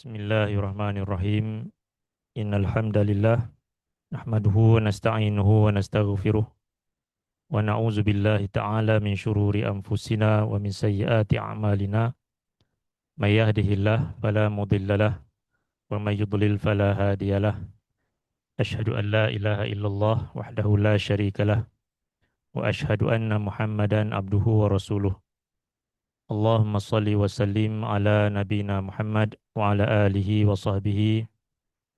Bismillahirrahmanirrahim. Innal hamdalillah nahmaduhu wa nasta'inuhu wa nastaghfiruh wa na'udzu billahi ta'ala min syururi anfusina wa min sayyiati a'malina. May yahdihillah fala mudhillalah wa may yudlil fala hadiyalah. Asyhadu an la ilaha illallah wahdahu la syarikalah wa asyhadu anna Muhammadan abduhu wa rasuluh. Allahumma salli wa sallim ala nabiyyina Muhammad wa ala alihi wa sahbihi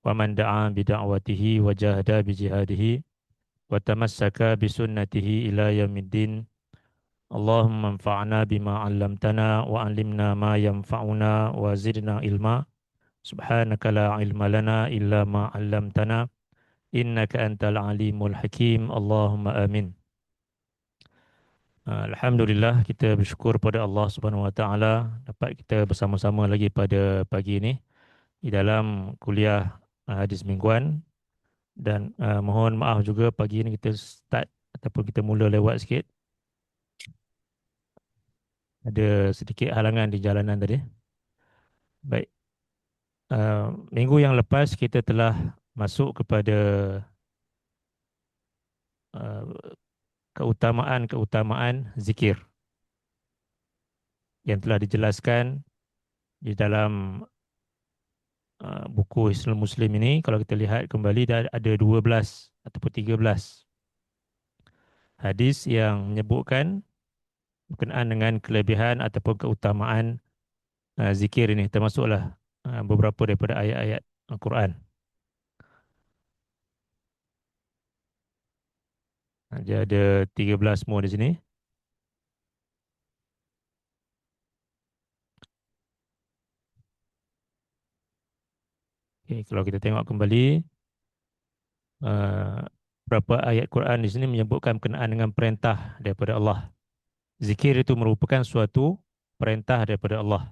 wa man da'a bi da'watihi wa jahada bi jihadihi wa tamassaka bi sunnatihi ila yaumiddin. Allahumma anfa'na bima 'allamtana wa 'allimna ma yanfa'una wa zidna ilma. Subhanaka la ilma lana illa ma 'allamtana innaka antal alimul hakim. Allahumma amin. Alhamdulillah, kita bersyukur pada Allah Subhanahu wa taala dapat kita bersama-sama lagi pada pagi ini di dalam kuliah hadis mingguan. Dan mohon maaf juga pagi ini kita start ataupun kita mula lewat sikit. Ada sedikit halangan di jalanan tadi. Baik. Minggu yang lepas kita telah masuk kepada uh, keutamaan-keutamaan zikir yang telah dijelaskan di dalam buku Hisnul Muslim ini. Kalau kita lihat kembali, ada 12 ataupun 13 hadis yang menyebutkan berkenaan dengan kelebihan ataupun keutamaan zikir ini, termasuklah beberapa daripada ayat-ayat Al-Quran. Dia ada 13 semua di sini. Okay, kalau kita tengok kembali, beberapa ayat Quran di sini menyebutkan berkenaan dengan perintah daripada Allah. Zikir itu merupakan suatu perintah daripada Allah.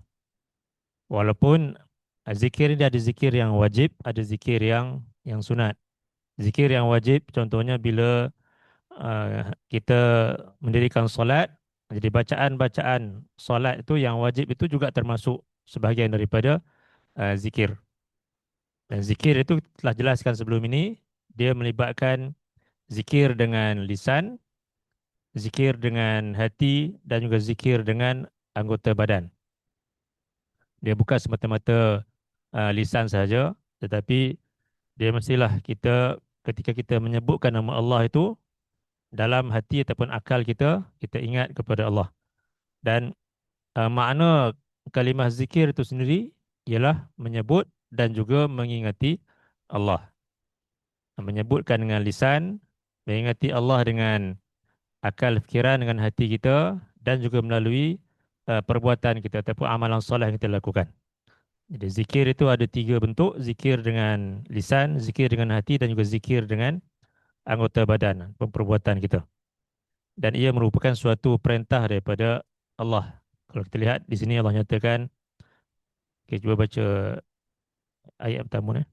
Walaupun zikir ini ada zikir yang wajib, ada zikir yang sunat. Zikir yang wajib contohnya bila kita mendirikan solat, jadi bacaan-bacaan solat itu yang wajib itu juga termasuk sebahagian daripada zikir. Dan zikir itu telah jelaskan sebelum ini, dia melibatkan zikir dengan lisan, zikir dengan hati dan juga zikir dengan anggota badan. Dia bukan semata-mata lisan sahaja, tetapi dia mestilah kita ketika kita menyebutkan nama Allah itu dalam hati ataupun akal kita, kita ingat kepada Allah. Dan makna kalimah zikir itu sendiri ialah menyebut dan juga mengingati Allah. Menyebutkan dengan lisan, mengingati Allah dengan akal fikiran, dengan hati kita dan juga melalui perbuatan kita ataupun amalan soleh yang kita lakukan. Jadi zikir itu ada 3 bentuk, zikir dengan lisan, zikir dengan hati dan juga zikir dengan anggota badan, perbuatan kita. Dan ia merupakan suatu perintah daripada Allah. Kalau kita lihat di sini Allah nyatakan, okay, cuba baca ayat pertama ni.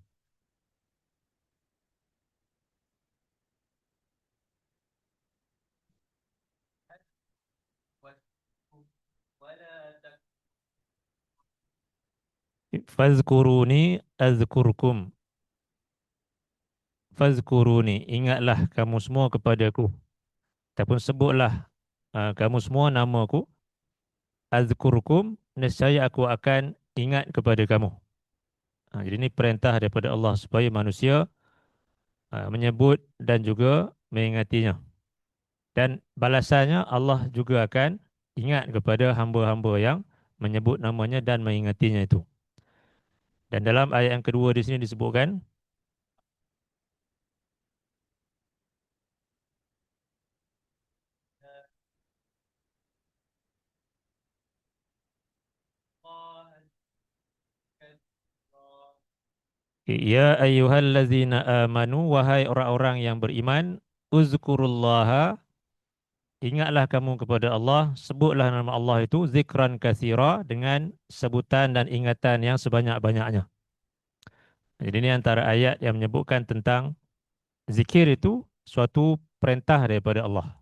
Fazkuruni azkurkum. Fazkuruni, ingatlah kamu semua kepadaku. Ataupun sebutlah kamu semua namaku. Azkurkum, nescaya aku akan ingat kepada kamu. Jadi ini perintah daripada Allah supaya manusia menyebut dan juga mengingatinya. Dan balasannya Allah juga akan ingat kepada hamba-hamba yang menyebut namanya dan mengingatinya itu. Dan dalam ayat yang kedua di sini disebutkan, ya ayyuhallazina amanu, wahai orang-orang yang beriman, uzkurullaha, ingatlah kamu kepada Allah, sebutlah nama Allah itu zikran katsira, dengan sebutan dan ingatan yang sebanyak-banyaknya. Jadi ini antara ayat yang menyebutkan tentang zikir itu suatu perintah daripada Allah.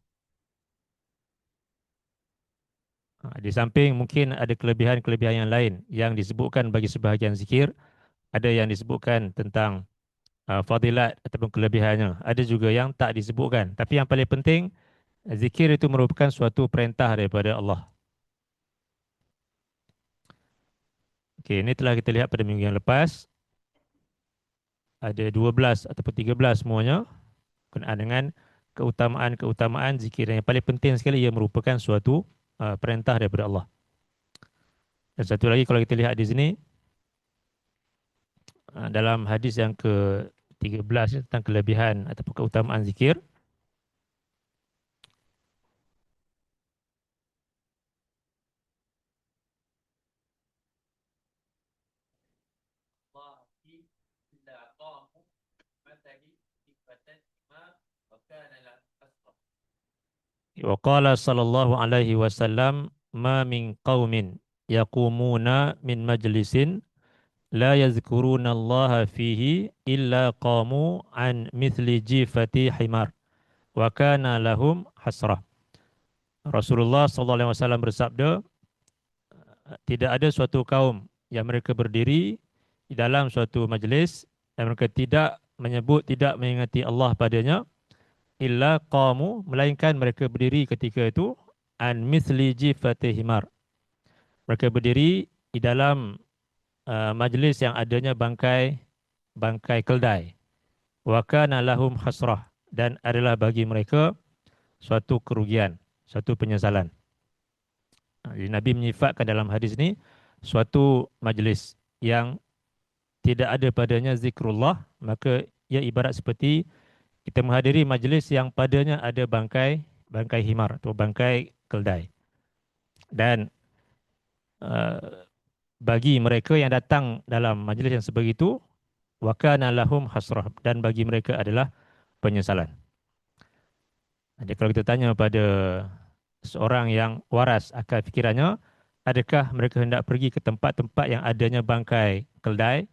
Di samping mungkin ada kelebihan-kelebihan yang lain yang disebutkan bagi sebahagian zikir, ada yang disebutkan tentang fadilat ataupun kelebihannya. Ada juga yang tak disebutkan. Tapi yang paling penting, zikir itu merupakan suatu perintah daripada Allah. Okey, ini telah kita lihat pada minggu yang lepas. Ada 12 ataupun 13 semuanya berkenaan dengan keutamaan-keutamaan zikir. Yang paling penting sekali, ia merupakan suatu perintah daripada Allah. Dan satu lagi kalau kita lihat di sini, dalam hadis yang ke-13 tentang kelebihan ataupun keutamaan zikir, وقال صلى الله عليه وسلم ما من قوم يقومون من مجلس لا يذكرون الله فيه إلا قاموا عن مثل جيفة حمار وكان لهم حسرة. Rasulullah sallallahu alaihi wasallam bersabda, tidak ada suatu kaum yang mereka berdiri di dalam suatu majlis dan mereka tidak menyebut, tidak mengingati Allah padanya, illa qamu, melainkan mereka berdiri ketika itu an mithli jifati himar. Mereka berdiri di dalam majlis yang adanya bangkai bangkai keldai. Wa kana lahum hasrah, dan adalah bagi mereka suatu kerugian, suatu penyesalan. Jadi Nabi menyifatkan dalam hadis ini suatu majlis yang tidak ada padanya zikrullah, maka ia ibarat seperti kita menghadiri majlis yang padanya ada bangkai himar atau bangkai keldai. Dan uh, bagi mereka yang datang dalam majlis yang sebegitu, wa kana lahum hasrah, dan bagi mereka adalah penyesalan. Jadi kalau kita tanya pada seorang yang waras akal fikirannya, adakah mereka hendak pergi ke tempat-tempat yang adanya bangkai keldai,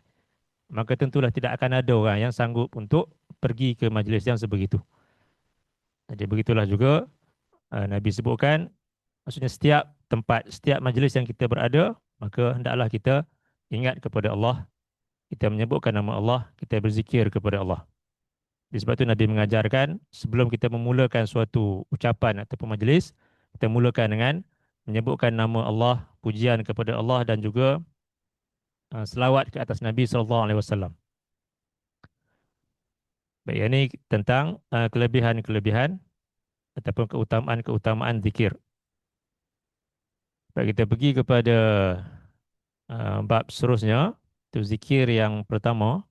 maka tentulah tidak akan ada orang yang sanggup untuk pergi ke majlis yang sebegitu. Jadi begitulah juga Nabi sebutkan, maksudnya setiap tempat, setiap majlis yang kita berada, maka hendaklah kita ingat kepada Allah, kita menyebutkan nama Allah, kita berzikir kepada Allah. Sebab itu Nabi mengajarkan sebelum kita memulakan suatu ucapan ataupun majlis, kita mulakan dengan menyebutkan nama Allah, pujian kepada Allah dan juga selawat ke atas Nabi SAW. Baik, ini tentang kelebihan-kelebihan ataupun keutamaan-keutamaan zikir. Baik, kita pergi kepada bab seterusnya, itu zikir yang pertama.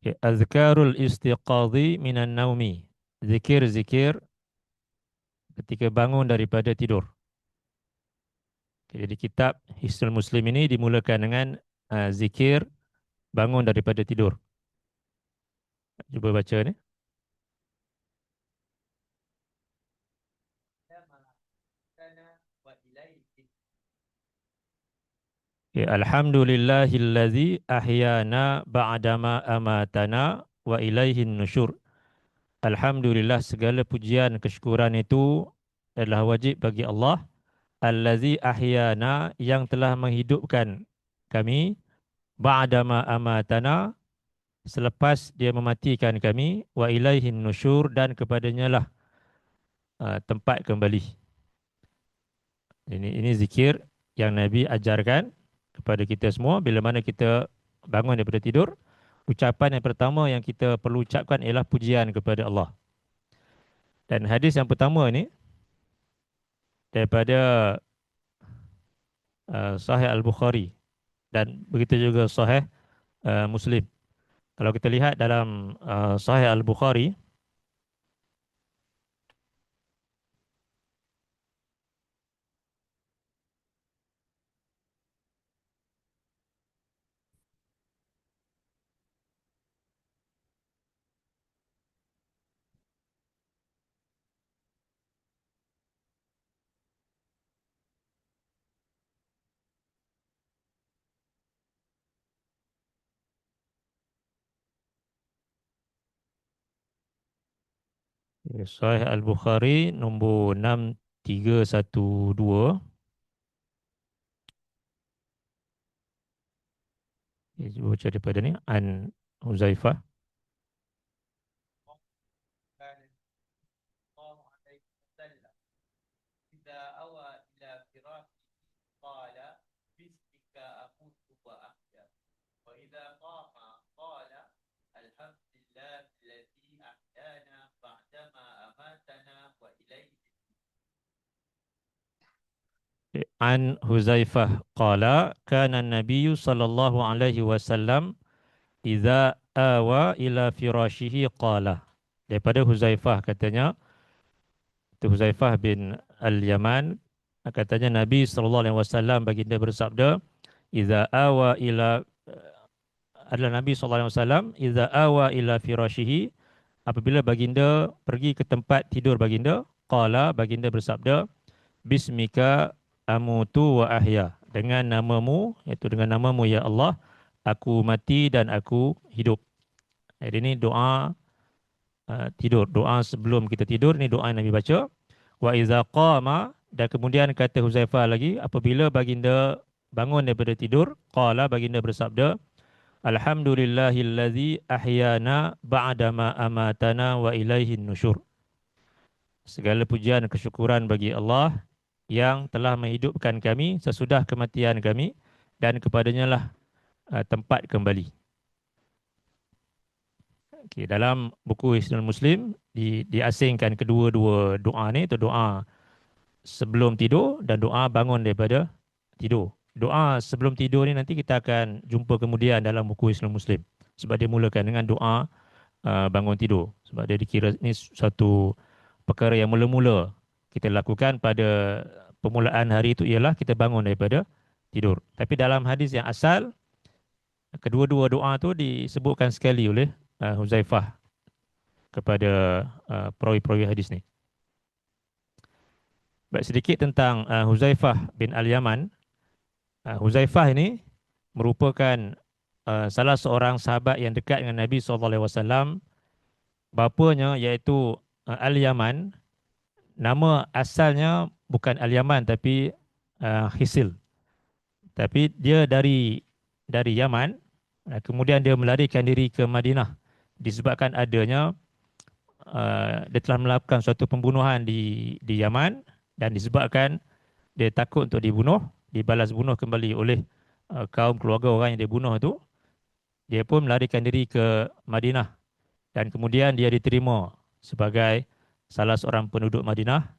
Ya, azkarul istiqadhi minan naumi. Zikir-zikir ketika bangun daripada tidur. Jadi kitab Hisnul Muslim ini dimulakan dengan zikir bangun daripada tidur. Cuba baca ni. Ya, alhamdulillahillazi ahyana ba'dama amatana wa ilaihin nusyur. Alhamdulillah, segala pujian kesyukuran itu adalah wajib bagi Allah. Allazi ahyana, yang telah menghidupkan kami, ba'dama amatana, selepas dia mematikan kami, wa ilaihin nusyur, dan kepadanya lah tempat kembali. Ini zikir yang Nabi ajarkan kepada kita semua bila mana kita bangun daripada tidur. Ucapan yang pertama yang kita perlu ucapkan ialah pujian kepada Allah. Dan hadis yang pertama ini daripada Sahih Al-Bukhari dan begitu juga Sahih Muslim. Kalau kita lihat dalam Sahih Al-Bukhari, Sahih Al-Bukhari nombor 6312. Cuba baca daripada ni. An Huzaifah. An Huzaifah qala kana an-nabiy sallallahu alaihi wasallam idza awa ila firashihi qala. Daripada Huzaifah katanya, itu Huzaifah bin Al-Yaman, katanya Nabi sallallahu alaihi wasallam baginda bersabda, idza awa ila adalah Nabi sallallahu alaihi wasallam idza awa ila firashihi, apabila baginda pergi ke tempat tidur baginda, qala, baginda bersabda, bismika amutu wa ahya, dengan namamu, iaitu dengan namamu ya Allah, aku mati dan aku hidup. Jadi ini doa tidur, doa sebelum kita tidur, ni doa yang Nabi baca. Wa iza qama, dan kemudian kata Huzaifah lagi, apabila baginda bangun daripada tidur, qala, baginda bersabda, alhamdulillahillazi ahyana ba'dama amatana wa ilaihin nusyur. Segala pujian dan kesyukuran bagi Allah yang telah menghidupkan kami sesudah kematian kami, dan kepadanya lah tempat kembali. Okay, dalam buku Hisnul Muslim diasingkan kedua-dua doa ni, itu doa sebelum tidur dan doa bangun daripada tidur. Doa sebelum tidur ni nanti kita akan jumpa kemudian dalam buku Hisnul Muslim, sebab dia mulakan dengan doa bangun tidur, sebab dia dikira ni satu perkara yang mula-mula kita lakukan pada permulaan hari itu, ialah kita bangun daripada tidur. Tapi dalam hadis yang asal, kedua-dua doa tu disebutkan sekali oleh Huzaifah kepada perawi-perawi hadis ni. Baik, sedikit tentang Huzaifah bin Al-Yaman. Huzaifah ini merupakan salah seorang sahabat yang dekat dengan Nabi SAW. Bapanya iaitu Al-Yaman. Nama asalnya bukan Al-Yaman tapi Hisil. Tapi dia dari Yaman. Kemudian dia melarikan diri ke Madinah disebabkan adanya dia telah melakukan suatu pembunuhan di Yaman, dan disebabkan dia takut untuk dibunuh, dibalas bunuh kembali oleh kaum keluarga orang yang dia bunuh itu, dia pun melarikan diri ke Madinah, dan kemudian dia diterima sebagai salah seorang penduduk Madinah,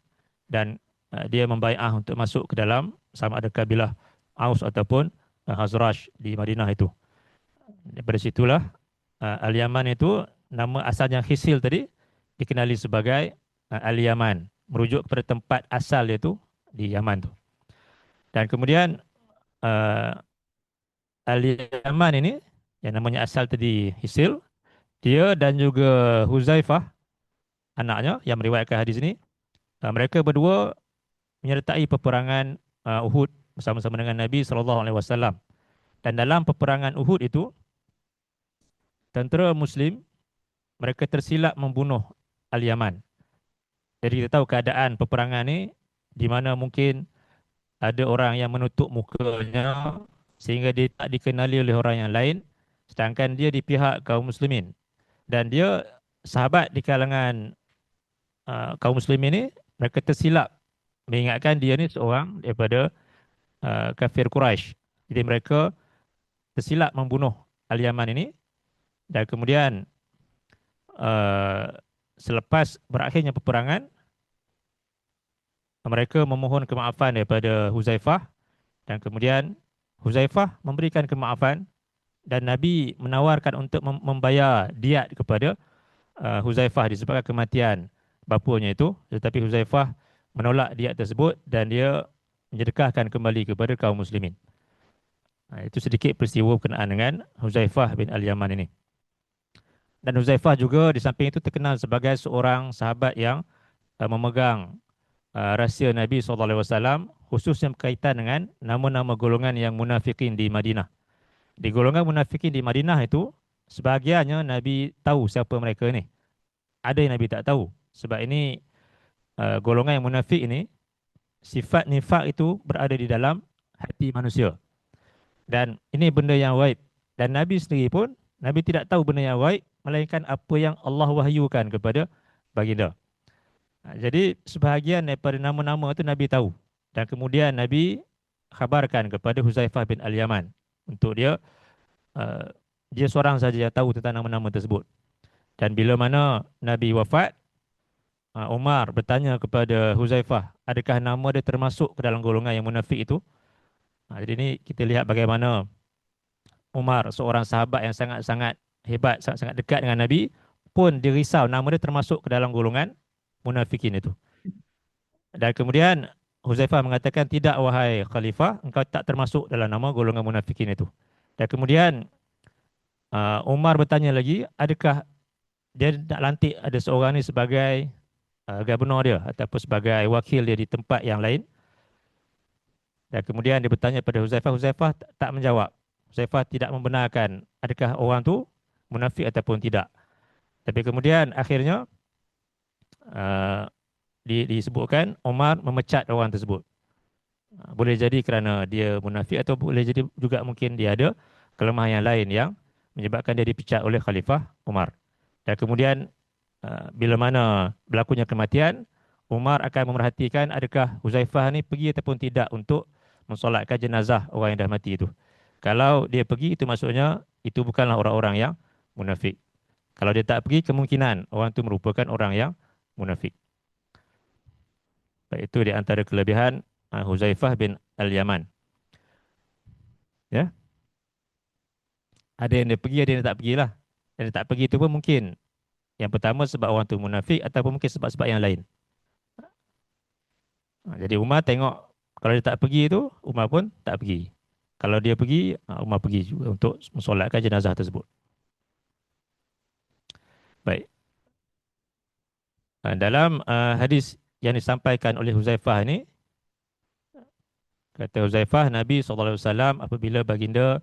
dan dia membai'ah untuk masuk ke dalam sama ada kabilah Aus ataupun Khazraj di Madinah itu. Daripada situlah Al-Yaman itu, nama asalnya Khisil tadi, dikenali sebagai Al-Yaman, merujuk kepada tempat asal dia tu di Yaman tu. Dan kemudian Al-Yaman ini yang namanya asal tadi Hisil, dia dan juga Huzaifah anaknya yang meriwayatkan hadis ini, mereka berdua menyertai peperangan Uhud bersama-sama dengan Nabi SAW. Dan dalam peperangan Uhud itu, tentera Muslim mereka tersilap membunuh Al-Yaman. Jadi kita tahu keadaan peperangan ni, di mana mungkin ada orang yang menutup mukanya sehingga dia tak dikenali oleh orang yang lain, sedangkan dia di pihak kaum muslimin. Dan dia sahabat di kalangan kaum muslimin ni, mereka tersilap mengingatkan dia ni seorang daripada kafir Quraisy. Jadi mereka tersilap membunuh Al-Yaman ini, dan kemudian selepas berakhirnya peperangan, mereka memohon kemaafan daripada Huzaifah, dan kemudian Huzaifah memberikan kemaafan, dan Nabi menawarkan untuk membayar diat kepada Huzaifah disebabkan kematian bapanya itu, tetapi Huzaifah menolak diat tersebut dan dia menyedekahkan kembali kepada kaum muslimin. Itu sedikit peristiwa berkenaan dengan Huzaifah bin Al-Yaman ini. Dan Huzaifah juga di samping itu terkenal sebagai seorang sahabat yang memegang rahsia Nabi SAW, khususnya berkaitan dengan nama-nama golongan yang munafikin di Madinah. Di golongan munafikin di Madinah itu, sebahagiannya Nabi tahu siapa mereka ni. Ada yang Nabi tak tahu. Sebab ini golongan yang munafik ini, sifat nifak itu berada di dalam hati manusia. Dan ini benda yang gaib. Dan Nabi sendiri pun, Nabi tidak tahu benda yang gaib, melainkan apa yang Allah wahyukan kepada baginda. Jadi sebahagian daripada nama-nama itu Nabi tahu. Dan kemudian Nabi khabarkan kepada Huzaifah bin Al-Yaman untuk uh, dia seorang saja yang tahu tentang nama-nama tersebut. Dan bila mana Nabi wafat, Umar bertanya kepada Huzaifah, adakah nama dia termasuk ke dalam golongan yang munafik itu? Jadi ini kita lihat bagaimana Umar, seorang sahabat yang sangat-sangat hebat, sangat-sangat dekat dengan Nabi, pun dirisau nama dia termasuk ke dalam golongan munafikin itu. Dan kemudian Huzaifah mengatakan, tidak wahai khalifah, engkau tak termasuk dalam nama golongan munafikin itu. Dan kemudian Umar bertanya lagi, adakah dia nak lantik ada seorang ni sebagai gubernur dia ataupun sebagai wakil dia di tempat yang lain. Dan kemudian dia bertanya pada Huzaifah, Huzaifah tak menjawab. Huzaifah tidak membenarkan adakah orang tu munafik ataupun tidak. Tapi kemudian akhirnya uh, disebutkan Umar memecat orang tersebut. Boleh jadi kerana dia munafik atau boleh jadi juga mungkin dia ada kelemahan yang lain yang menyebabkan dia dipecat oleh Khalifah Umar. Dan kemudian bila mana berlakunya kematian, Umar akan memerhatikan adakah Huzaifah ni pergi ataupun tidak untuk mensolatkan jenazah orang yang dah mati itu. Kalau dia pergi, itu maksudnya itu bukanlah orang-orang yang munafik. Kalau dia tak pergi, kemungkinan orang itu merupakan orang yang munafik. Baik, itu di antara kelebihan Huzaifah bin Al-Yaman. Ya, ada yang dia pergi, ada yang dia tak pergilah. Yang dia tak pergi itu pun mungkin yang pertama sebab orang tu munafik ataupun mungkin sebab-sebab yang lain. Jadi Umar tengok kalau dia tak pergi itu, Umar pun tak pergi. Kalau dia pergi, Umar pergi juga untuk mensolatkan jenazah tersebut. Baik. Dalam hadis yang disampaikan oleh Huzaifah ini, kata Huzaifah, Nabi SAW apabila baginda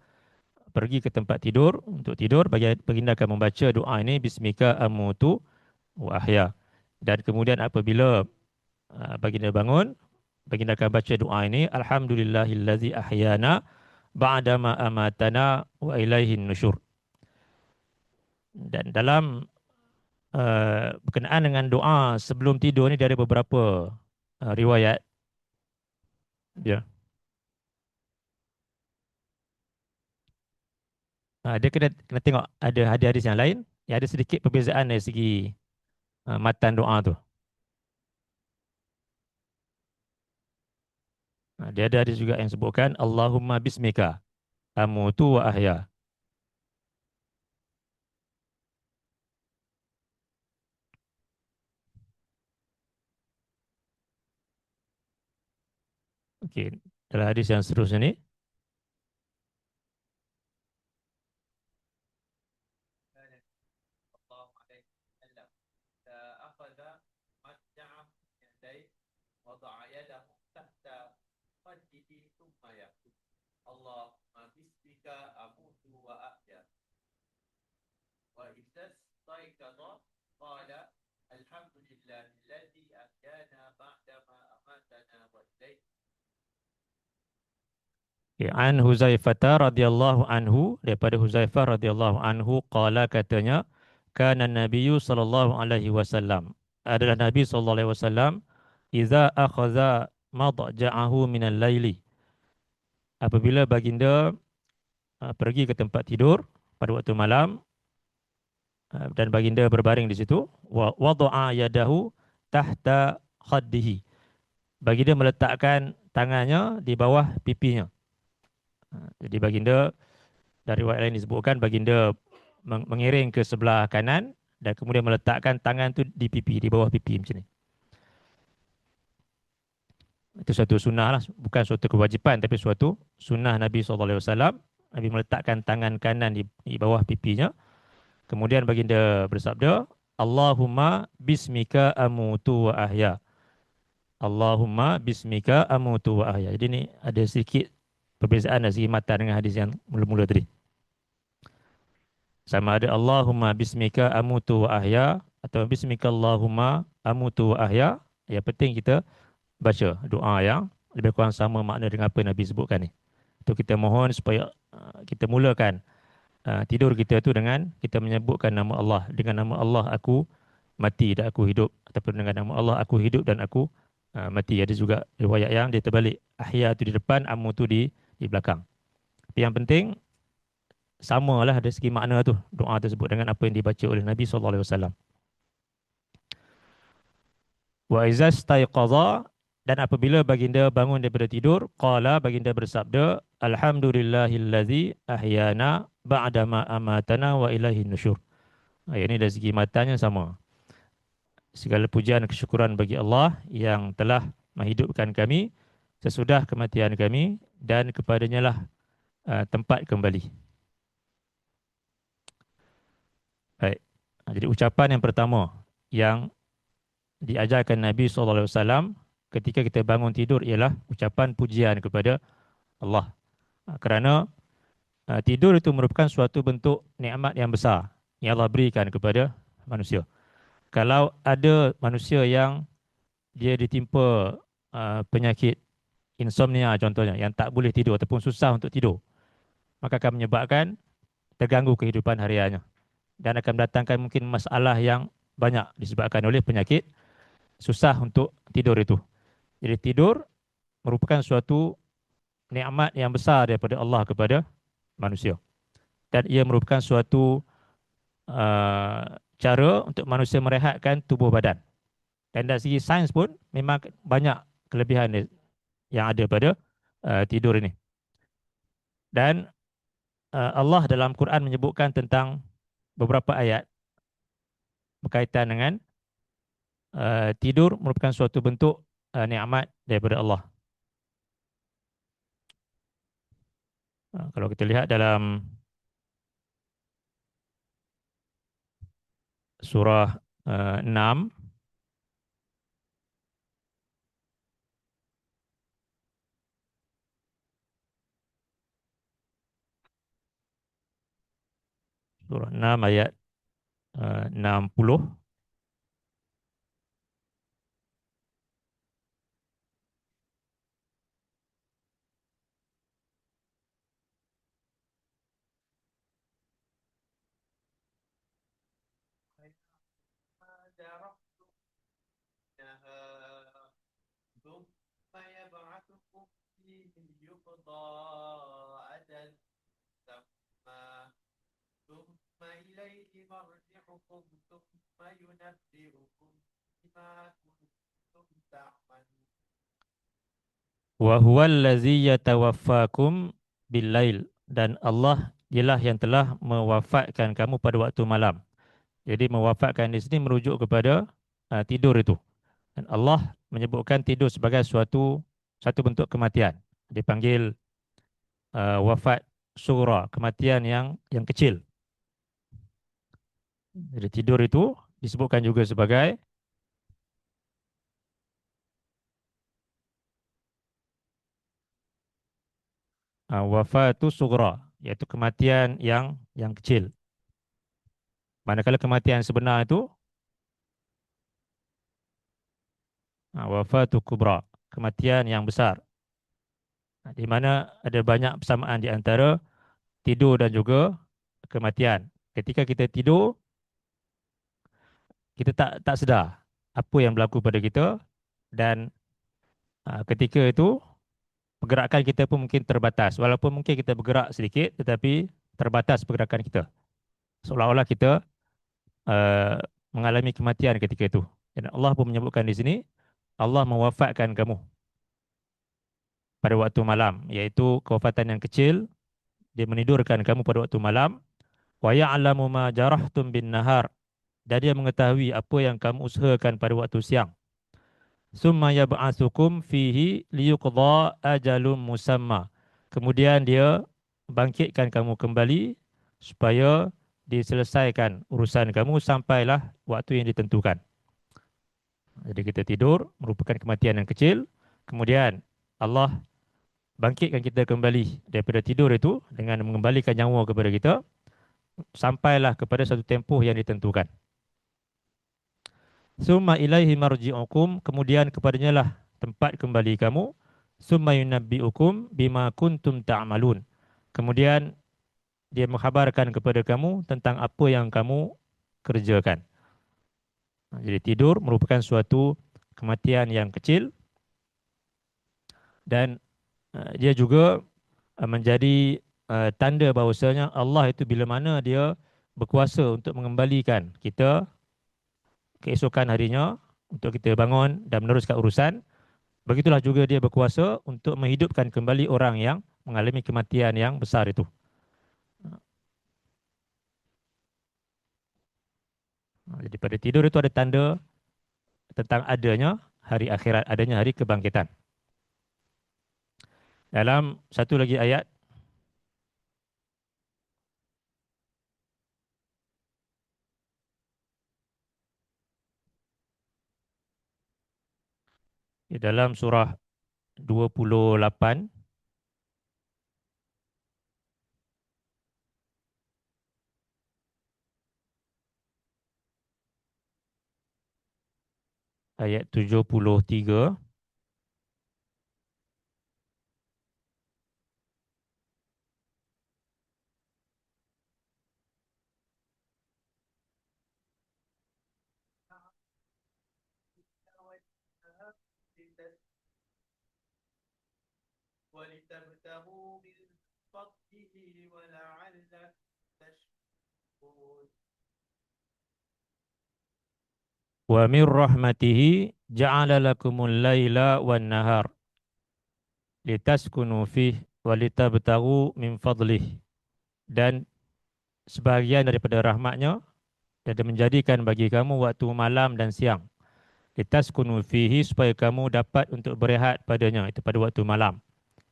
pergi ke tempat tidur, untuk tidur, baginda akan membaca doa ini, Bismika amutu wa ahya. Dan kemudian apabila baginda bangun, baginda akan baca doa ini, Alhamdulillahillazi ahyana ba'dama amatana wa ilaihin nusyur. Dan dalam berkenaan dengan doa sebelum tidur ni, dia ada beberapa riwayat. Ya. Dia kena tengok ada hadis-hadis yang lain yang ada sedikit perbezaan dari segi matan doa tu. Dia ada hadis juga yang sebutkan Allahumma bismika amutu wa ahya. Okey, dalam hadis yang seterusnya ni, an Huzaifah radhiyallahu anhu, daripada Huzaifah radhiyallahu anhu qala, katanya, kana nabiyyu sallallahu alaihi wasallam, adalah Nabi sallallahu alaihi wasallam, idza akhadha madja'ahu minal laili, apabila baginda pergi ke tempat tidur pada waktu malam, dan baginda berbaring di situ, wa wada'a yadahu tahta khaddihi, baginda meletakkan tangannya di bawah pipinya. Jadi baginda, dari riwayat lain disebutkan baginda mengiring ke sebelah kanan dan kemudian meletakkan tangan tu di pipi, di bawah pipi macam ni. Itu suatu sunnah lah, bukan suatu kewajipan tapi suatu sunnah Nabi SAW. Nabi meletakkan tangan kanan di bawah pipinya. Kemudian baginda bersabda, Allahumma bismika amutu wa ahya. Allahumma bismika amutu wa ahya. Jadi ni ada sedikit perbezaan dari segi matan dengan hadis yang mula-mula tadi. Sama ada Allahumma bismika amutu wa ahya atau bismika Allahumma amutu wa ahya. Yang penting kita baca doa yang lebih kurang sama makna dengan apa Nabi sebutkan ni. Itu kita mohon supaya kita mulakan tidur kita tu dengan kita menyebutkan nama Allah. Dengan nama Allah aku mati dan aku hidup. Ataupun dengan nama Allah aku hidup dan aku mati. Ada juga riwayat yang dia terbalik. Ahya tu di depan, amu tu di belakang. Tapi yang penting samalah dari segi makna tu. Doa tersebut dengan apa yang dibaca oleh Nabi SAW. Wa izas taiqadha, dan apabila baginda bangun daripada tidur, qala, baginda bersabda, alhamdulillahillazi ahyana ba'dama amatana wa ilaihin nusyur. Ayat ini dari segi matanya sama. Segala pujian dan kesyukuran bagi Allah yang telah menghidupkan kami sesudah kematian kami dan kepadanya lah tempat kembali. Baik. Jadi ucapan yang pertama yang diajarkan Nabi SAW ketika kita bangun tidur ialah ucapan pujian kepada Allah. Kerana tidur itu merupakan suatu bentuk nikmat yang besar yang Allah berikan kepada manusia. Kalau ada manusia yang dia ditimpa penyakit insomnia contohnya, yang tak boleh tidur ataupun susah untuk tidur, maka akan menyebabkan terganggu kehidupan hariannya dan akan mendatangkan mungkin masalah yang banyak disebabkan oleh penyakit susah untuk tidur itu. Jadi tidur merupakan suatu nikmat yang besar daripada Allah kepada manusia. Dan ia merupakan suatu cara untuk manusia merehatkan tubuh badan. Dan dari segi sains pun memang banyak kelebihan yang ada pada tidur ini. Dan Allah dalam Quran menyebutkan tentang beberapa ayat berkaitan dengan tidur merupakan suatu bentuk nikmat daripada Allah. Kalau kita lihat dalam surah 6, surah 6 ayat 60. ثم يبعثكم فيه ليقضى أجل مسمى ثم إليه مرجعكم ثم ينبئكم بما كنتم تعملون وهو الذي يتوفاكم بالليل, dan Allah ialah yang telah mewafatkan kamu pada waktu malam. Jadi mewafatkan di sini merujuk kepada tidur itu. Dan Allah menyebutkan tidur sebagai satu bentuk kematian. Dipanggil wafat sughra, kematian yang kecil. Jadi tidur itu disebutkan juga sebagai wafatu sughra, iaitu kematian yang kecil. Manakala kematian sebenar itu wafatu kubra, kematian yang besar. Di mana ada banyak persamaan di antara tidur dan juga kematian. Ketika kita tidur, kita tak sedar apa yang berlaku pada kita, dan ketika itu pergerakan kita pun mungkin terbatas. Walaupun mungkin kita bergerak sedikit, tetapi terbatas pergerakan kita. Seolah-olah kita uh, mengalami kematian ketika itu. Dan Allah pun menyebutkan di sini, Allah mewafatkan kamu pada waktu malam, iaitu kewafatan yang kecil. Dia menidurkan kamu pada waktu malam. Wa ya'lamu ma jarahtum bin nahar, dan dia mengetahui apa yang kamu usahakan pada waktu siang. Summa yab'atsukum fihi liyuqdha ajalum musamma. Kemudian dia bangkitkan kamu kembali supaya diselesaikan urusan kamu sampailah waktu yang ditentukan. Jadi kita tidur merupakan kematian yang kecil. Kemudian Allah bangkitkan kita kembali daripada tidur itu dengan mengembalikan nyawa kepada kita sampailah kepada satu tempoh yang ditentukan. Summa ilaihi marji'ukum, kemudian kepadanya lah tempat kembali kamu. Summa yunabbi'ukum bima kuntum ta'malun. Kemudian dia mengkhabarkan kepada kamu tentang apa yang kamu kerjakan. Jadi tidur merupakan suatu kematian yang kecil dan dia juga menjadi tanda bahawasanya Allah itu bila mana dia berkuasa untuk mengembalikan kita keesokan harinya untuk kita bangun dan meneruskan urusan. Begitulah juga dia berkuasa untuk menghidupkan kembali orang yang mengalami kematian yang besar itu. Jadi pada tidur itu ada tanda tentang adanya hari akhirat, adanya hari kebangkitan. Dalam satu lagi ayat, di dalam surah 28, ayat 73, wa min rahmatihi ja'ala lakumul laila wan nahar litaskunu fih wa litabtaghu min fadlih. Dan sebahagian daripada rahmatnya dan dia menjadikan bagi kamu waktu malam dan siang. Litaskunu fihi, supaya kamu dapat untuk berehat padanya, itu pada waktu malam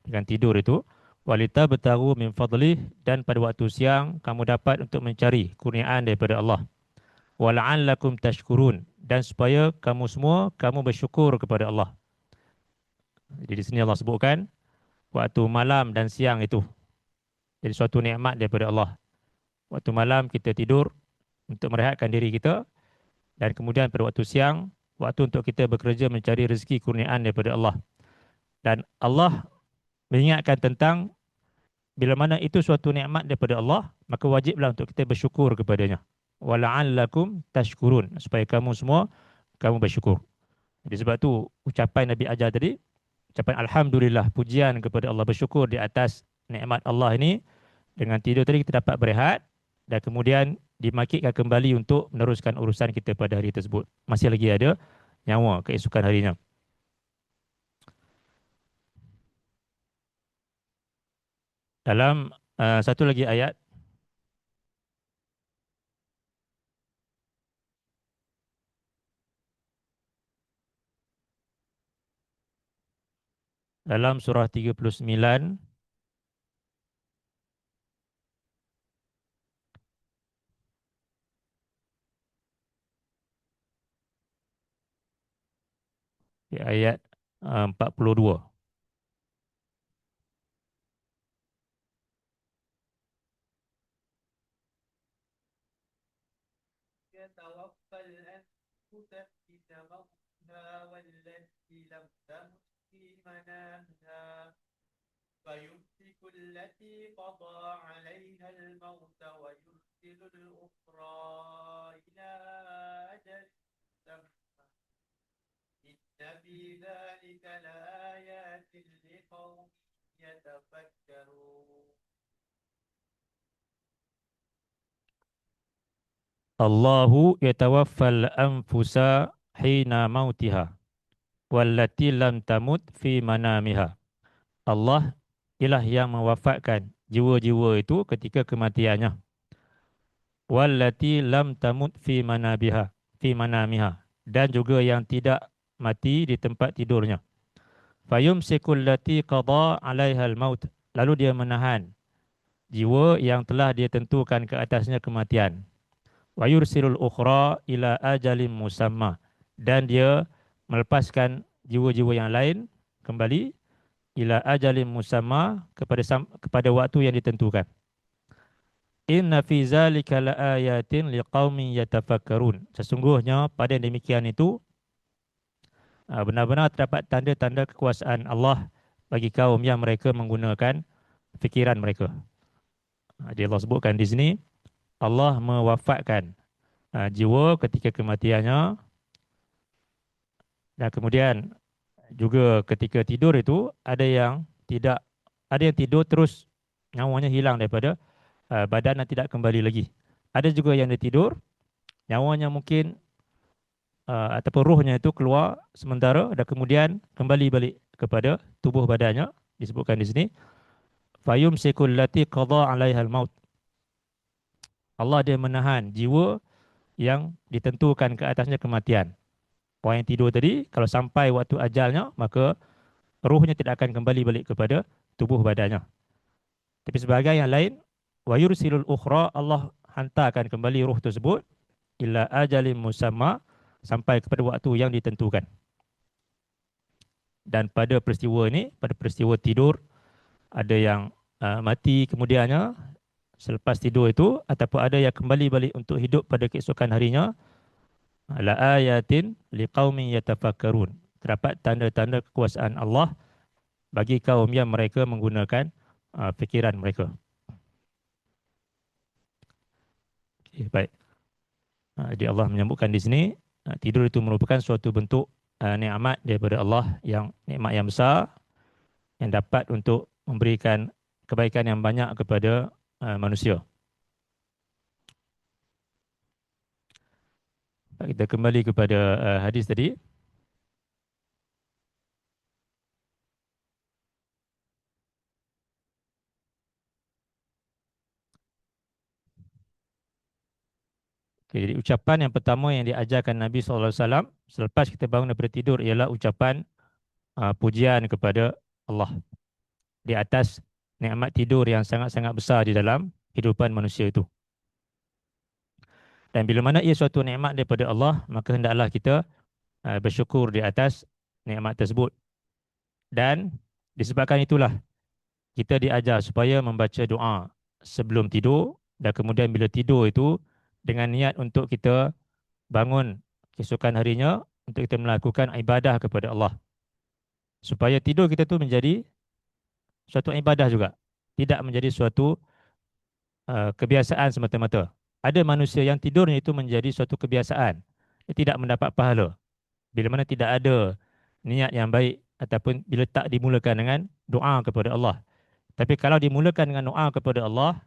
dengan tidur itu. Walita bertaru min fadlih, dan pada waktu siang kamu dapat untuk mencari kurniaan daripada Allah. Wala'allakum tashkurun, dan supaya kamu semua kamu bersyukur kepada Allah. Jadi di sini Allah sebutkan waktu malam dan siang itu jadi suatu nikmat daripada Allah. Waktu malam kita tidur untuk merehatkan diri kita, dan kemudian pada waktu siang waktu untuk kita bekerja mencari rezeki kurniaan daripada Allah. Dan Allah mengingatkan tentang bila mana itu suatu nikmat daripada Allah, maka wajiblah untuk kita bersyukur kepadanya. Wala'allakum tashkurun, supaya kamu semua kamu bersyukur. Jadi sebab tu ucapan Nabi ajar tadi, ucapan alhamdulillah, pujian kepada Allah, bersyukur di atas nikmat Allah ini. Dengan tidur tadi kita dapat berehat dan kemudian dimakitkan kembali untuk meneruskan urusan kita pada hari tersebut. Masih lagi ada nyawa keesokan harinya. Dalam satu lagi ayat, dalam surah 39, di ayat 42. Allahu yatawaffal anfusa hina mautiha wallati lam tamut fi manamiha. Allah ialah yang mewafatkan jiwa-jiwa itu ketika kematiannya. Wallati lam tamut fi manamiha, dan juga yang tidak mati di tempat tidurnya. Fayumsikul lati qada 'alaiha al-maut, lalu dia menahan jiwa yang telah dia tentukan ke atasnya kematian. Wa yursilul ukhra ila ajalin musamma, dan dia melepaskan jiwa-jiwa yang lain kembali ila ajalin musamma, kepada waktu yang ditentukan. Inna fi zalika laayatin liqaumin yatafakkarun. Sesungguhnya pada yang demikian itu benar-benar terdapat tanda-tanda kekuasaan Allah bagi kaum yang mereka menggunakan fikiran mereka. Jadi Allah sebutkan di sini Allah mewafatkan jiwa ketika kematiannya, dan kemudian juga ketika tidur itu tidak ada yang tidur terus nyawanya hilang daripada badan dan tidak kembali lagi. Ada juga yang dia tidur, nyawanya mungkin ataupun ruhnya itu keluar sementara dan kemudian kembali balik kepada tubuh badannya. Disebutkan di sini, fayumsikul lati qada 'alaiha al-maut. Allah dia menahan jiwa yang ditentukan ke atasnya kematian. Orang yang tidur tadi, kalau sampai waktu ajalnya, maka ruhnya tidak akan kembali balik kepada tubuh badannya. Tapi sebagai yang lain, wa yursilul ukhra, Allah hantarkan kembali ruh tersebut ila ajalin musamma, sampai kepada waktu yang ditentukan. Dan pada peristiwa ini, pada peristiwa tidur, ada yang mati kemudiannya selepas tidur itu, ataupun ada yang kembali balik untuk hidup pada keesokan harinya. La ayatin liqaumin yatafakkarun. Terdapat tanda-tanda kekuasaan Allah bagi kaum yang mereka menggunakan fikiran mereka. Okay, baik. Jadi Allah menyebutkan di sini, tidur itu merupakan suatu bentuk nikmat daripada Allah, yang nikmat yang besar yang dapat untuk memberikan kebaikan yang banyak kepada manusia. Kita kembali kepada hadis tadi. Okay, jadi ucapan yang pertama yang diajarkan Nabi SAW selepas kita bangun daripada tidur ialah ucapan pujian kepada Allah di atas nikmat tidur yang sangat-sangat besar di dalam kehidupan manusia itu. Dan bila mana ia suatu nikmat daripada Allah, maka hendaklah kita bersyukur di atas nikmat tersebut. Dan disebabkan itulah kita diajar supaya membaca doa sebelum tidur, dan kemudian bila tidur itu dengan niat untuk kita bangun keesokan harinya untuk kita melakukan ibadah kepada Allah. Supaya tidur kita tu menjadi suatu ibadah juga, tidak menjadi suatu kebiasaan semata-mata. Ada manusia yang tidurnya itu menjadi suatu kebiasaan, dia tidak mendapat pahala. Bila mana tidak ada niat yang baik ataupun bila tak dimulakan dengan doa kepada Allah. Tapi kalau dimulakan dengan doa kepada Allah,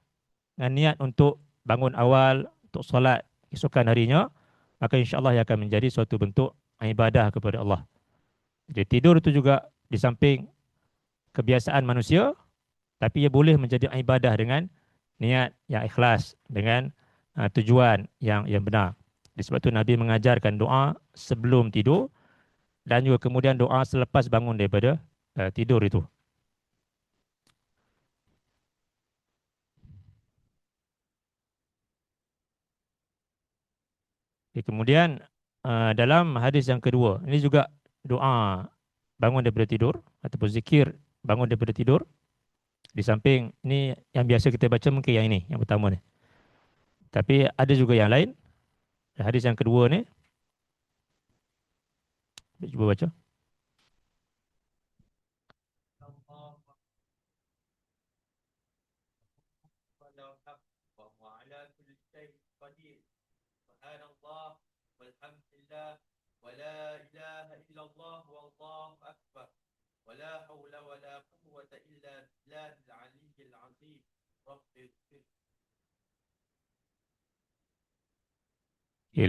dengan niat untuk bangun awal, untuk solat esokan harinya, maka insya-Allah ia akan menjadi suatu bentuk ibadah kepada Allah. Jadi tidur itu juga di samping kebiasaan manusia, tapi ia boleh menjadi ibadah dengan niat yang ikhlas, dengan tujuan yang benar. Disebab itu Nabi mengajarkan doa sebelum tidur dan juga kemudian doa selepas bangun daripada tidur itu. Okay, kemudian dalam hadis yang kedua, ini juga doa bangun daripada tidur ataupun zikir bangun daripada tidur. Di samping ini yang biasa kita baca mungkin yang ini, yang pertama ni. Tapi ada juga yang lain. Hadis yang kedua ni, cuba baca.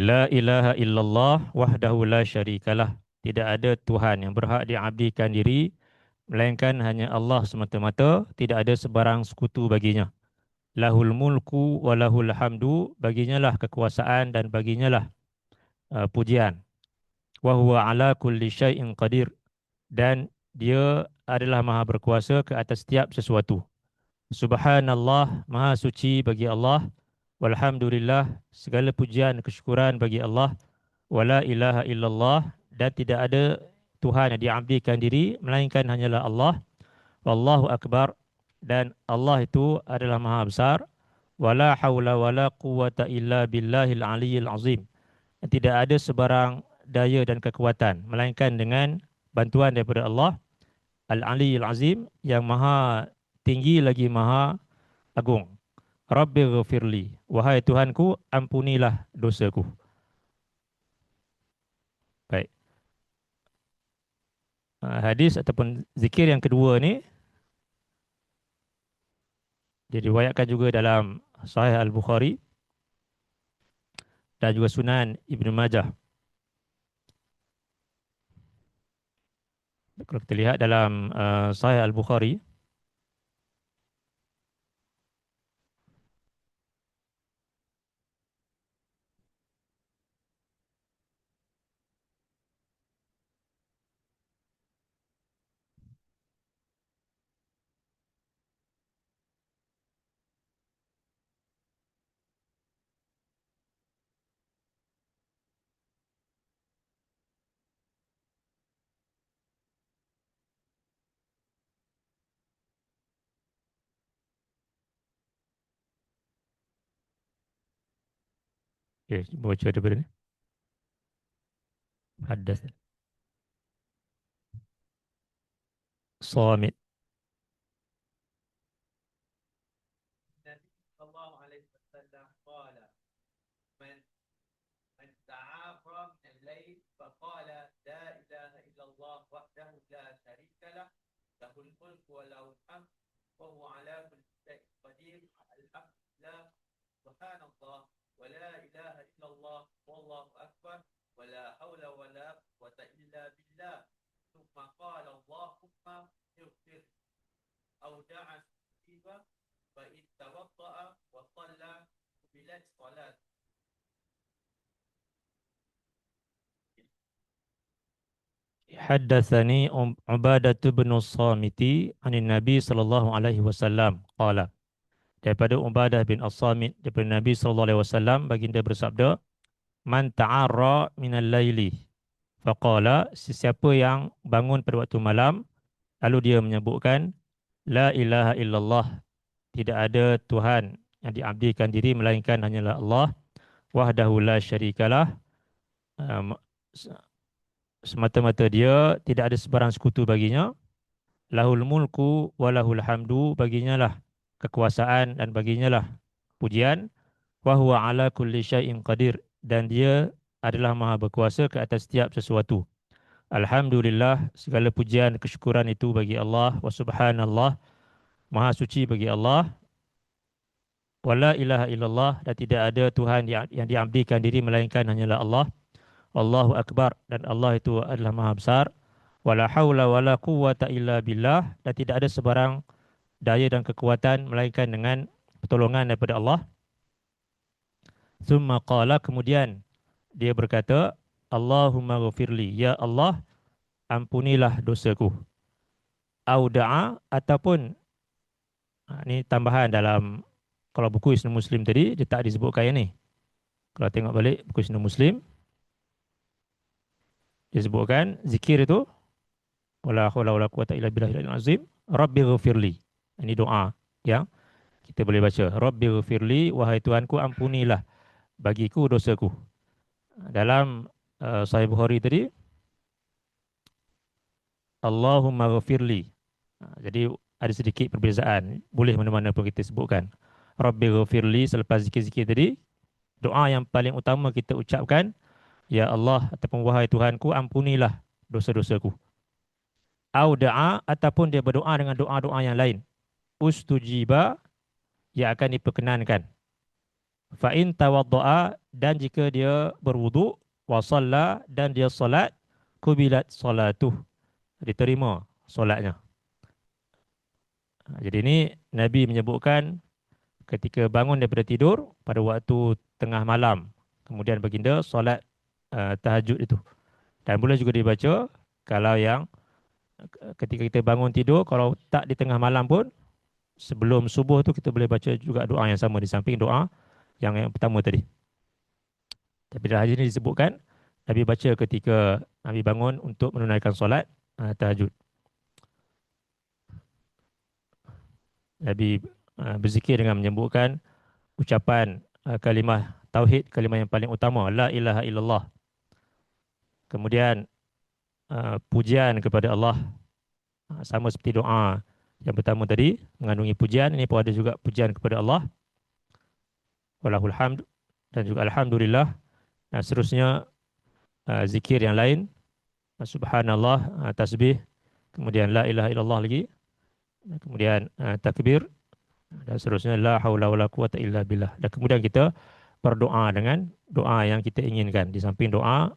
La ilaha illallah wahdahu la syarikalah. Tidak ada Tuhan yang berhak diabdikan diri melainkan hanya Allah semata-mata, tidak ada sebarang sekutu baginya. Lahul mulku wa lahul hamdu, baginya lah kekuasaan dan baginya lah pujian. Wa huwa ala kulli syai'in qadir, dan dia adalah maha berkuasa ke atas setiap sesuatu. Subhanallah, maha suci bagi Allah. Walhamdulillah, segala pujian kesyukuran bagi Allah. Wala ilaha illallah, dan tidak ada Tuhan yang diabdikan diri melainkan hanyalah Allah. Wallahu akbar, dan Allah itu adalah maha besar. wala haula wala quwwata illa billahil aliyyil azim. Tidak ada sebarang daya dan kekuatan melainkan dengan bantuan daripada Allah Al-Aliyyil Azim yang maha tinggi lagi maha agung. Rabbi ghafirli, wahai Tuhanku, ampunilah dosaku. Baik. Hadis ataupun zikir yang kedua ni diriwayatkan juga dalam Sahih Al-Bukhari dan juga Sunan Ibn Majah. Kalau kita lihat dalam Sahih Al-Bukhari, okay, cuba baca daripada ni. Hadas Samit. النبي صلى الله عليه وسلم قال من من تعافى من الليل فقال لا إله إلا الله وحده لا شريك له له الملك وله الحمد وهو على كل شيء قدير الحمد لله سبحان الله ولا إله إلا الله والله أكبر ولا حول ولا قوة إلا بالله ثم قال اللهم اغفر أو دعا مصيبة فإن توضأ وصلى قبلت صلاة. Haddatsani Ubadah bin As-Samiti anin Nabi sallallahu alaihi wasallam qala. Daripada Ubadah bin As-Samit daripada Nabi sallallahu alaihi wasallam baginda bersabda, man ta'arra minal laili faqala, sesiapa yang bangun pada waktu malam lalu dia menyebutkan la ilaha illallah, tidak ada tuhan yang diabdikan diri melainkan hanyalah Allah, wahdahu la syarikalah, um, semata-mata dia tidak ada sebarang sekutu baginya, lahul mulku walahul hamdu, baginya lah kekuasaan dan baginya lah pujian, wa huwa ala kulli syai'in qadir, dan dia adalah maha berkuasa ke atas setiap sesuatu. Alhamdulillah, segala pujian kesyukuran itu bagi Allah, wa subhanallah, maha suci bagi Allah, wala ilaha illallah, dan tidak ada Tuhan yang diabdikan diri melainkan hanyalah Allah. Allahu akbar, dan Allah itu adalah maha besar. Wala haula wala quwwata illa billah, dan tidak ada sebarang daya dan kekuatan melainkan dengan pertolongan daripada Allah. Thumma qala, kemudian dia berkata, Allahumma ghafirli, ya Allah, ampunilah dosaku. Au da'a, ataupun ni tambahan dalam, kalau buku Islam Muslim tadi dia tak disebutkan yang ni. Kalau tengok balik buku Islam Muslim, dia sebutkan zikir itu wala haula wala quwata illa billahil azim, rabbi ghafirli. Ini doa yang kita boleh baca. Rabbi ghafirli, wahai Tuhanku, ampunilah bagiku dosaku. Dalam Sahih Bukhari tadi, Allahumma ghafirli. Jadi ada sedikit perbezaan. Boleh mana-mana pun kita sebutkan. Rabbi ghafirli selepas zikir-zikir tadi. Doa yang paling utama kita ucapkan, ya Allah ataupun wahai Tuhanku, ampunilah dosa-dosaku. Au da'a, ataupun dia berdoa dengan doa-doa yang lain. Ustujiba, yang akan diperkenankan. Fa'in tawadda'a, dan jika dia berwuduk, wasalla, dan dia solat, kubilat solatuh, diterima solatnya. Jadi ini Nabi menyebutkan ketika bangun daripada tidur pada waktu tengah malam, kemudian baginda solat tahajud itu. Dan boleh juga dibaca kalau yang ketika kita bangun tidur, kalau tak di tengah malam pun, sebelum subuh tu kita boleh baca juga doa yang sama di samping doa yang pertama tadi. Tapi dalam hadis ini disebutkan Nabi baca ketika Nabi bangun untuk menunaikan solat tahajud. Nabi berzikir dengan menyebutkan ucapan kalimah tauhid, kalimah yang paling utama, la ilaha illallah. Kemudian pujian kepada Allah, sama seperti doa yang pertama tadi mengandungi pujian, ini pun ada juga pujian kepada Allah, walahul hamd, dan juga alhamdulillah, dan seterusnya zikir yang lain, subhanallah, tasbih, kemudian la ilaha illallah lagi, kemudian takbir, dan seterusnya la haula wala quwata illa billah. Dan kemudian kita berdoa dengan doa yang kita inginkan di samping doa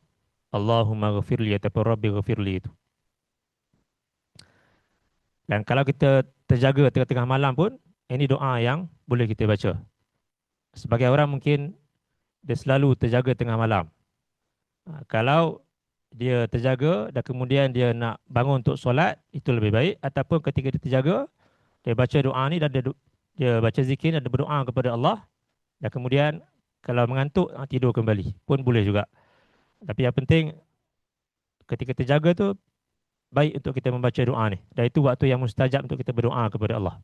Allahumma ghafirli ataupun Rabbi ghafirli itu. Dan kalau kita terjaga tengah-tengah malam pun, ini doa yang boleh kita baca. Sebagai orang mungkin dia selalu terjaga tengah malam. Kalau dia terjaga dan kemudian dia nak bangun untuk solat, itu lebih baik. Ataupun ketika dia terjaga, dia baca doa ni dan dia baca zikir dan dia berdoa kepada Allah. Dan kemudian kalau mengantuk, tidur kembali pun boleh juga. Tapi yang penting ketika terjaga tu, baik untuk kita membaca doa ni. Dan itu waktu yang mustajab untuk kita berdoa kepada Allah.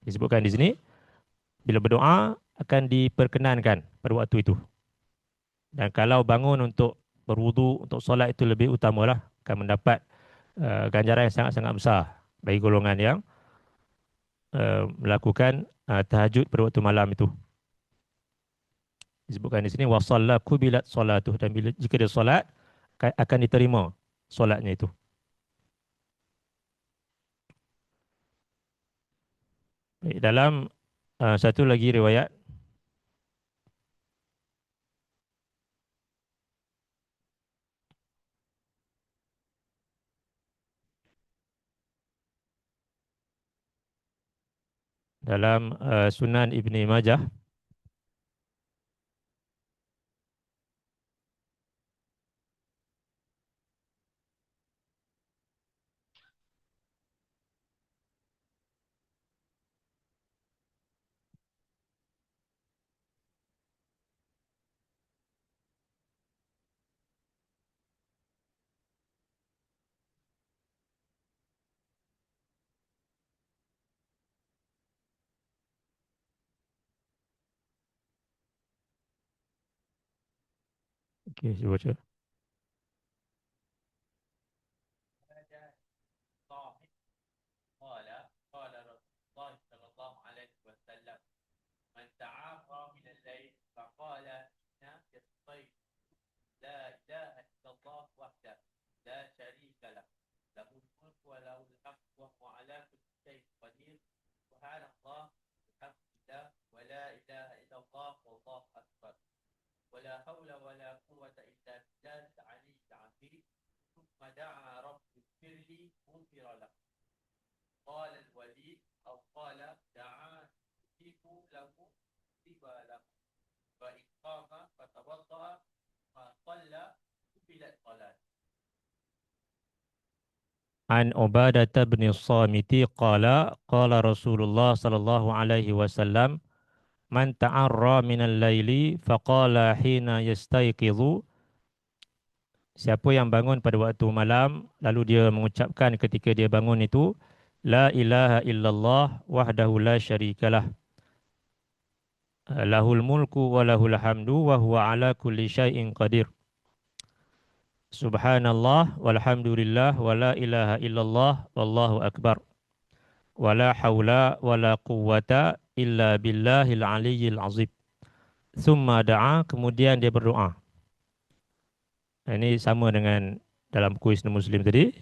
Disebutkan di sini, bila berdoa akan diperkenankan pada waktu itu. Dan kalau bangun untuk berwudu, untuk solat, itu lebih utamalah, akan mendapat ganjaran yang sangat-sangat besar bagi golongan yang melakukan tahajud pada waktu malam itu. Disebutkan di sini wasalla kubilat solatuh, dan bila jika dia solat akan diterima solatnya itu. Baik, dalam satu lagi riwayat dalam Sunan Ibni Majah, okey, saya baca. قال قال رسول الله صلى الله عليه وسلم من تعافى من الليل فقال إنا يستيقظ لا إله إلا الله وحده لا شريك له له الملك وله الحمد وهو على كل شيء قدير سبحان الله الحمد لله ولا إله إلا الله والله أكبر ولا حول ولا قوة إلا بالله العلي العظيم ثم دعا رب اغفر لي غفر له قال الوليد أو قال دعا يجيب له ربا له فإن قام فتوضأ فصلى قبلت صلاته. An Ubadah bin Samiti qala qala Rasulullah sallallahu alaihi wasallam man ta'arra minal laili faqala hina yastayqidhu, siapa yang bangun pada waktu malam lalu dia mengucapkan ketika dia bangun itu la ilaha illallah wahdahu la syarikalah lahul mulku wa lahul hamdu wa huwa ala kulli syai'in qadir, subhanallah walhamdulillah wa la ilaha illallah wallahu akbar wa la hawla wa la quwwata illa billahil aliyyil azim. Thumma da'a, kemudian dia berdoa. Ini sama dengan dalam kuis Muslim tadi.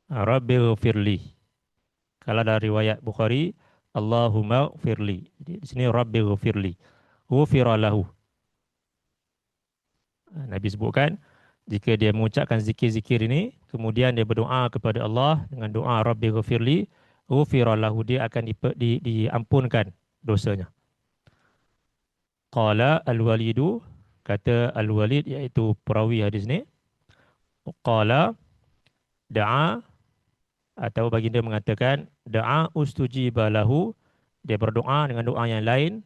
Rabbi ghafirli. Kalau dari riwayat Bukhari, Allahumma ghafirli. Jadi di sini Rabbi ghafirli. Ghufira lahu. Nabi sebutkan, jika dia mengucapkan zikir-zikir ini, kemudian dia berdoa kepada Allah dengan doa Rabbi ghafirli, ghufira lahu, dia akan diampunkan dosanya. Qala al-walidu, kata al-walid iaitu perawi hadis ni. Qala da'a, atau baginda mengatakan da'a ustujiba lahu, dia berdoa dengan doa yang lain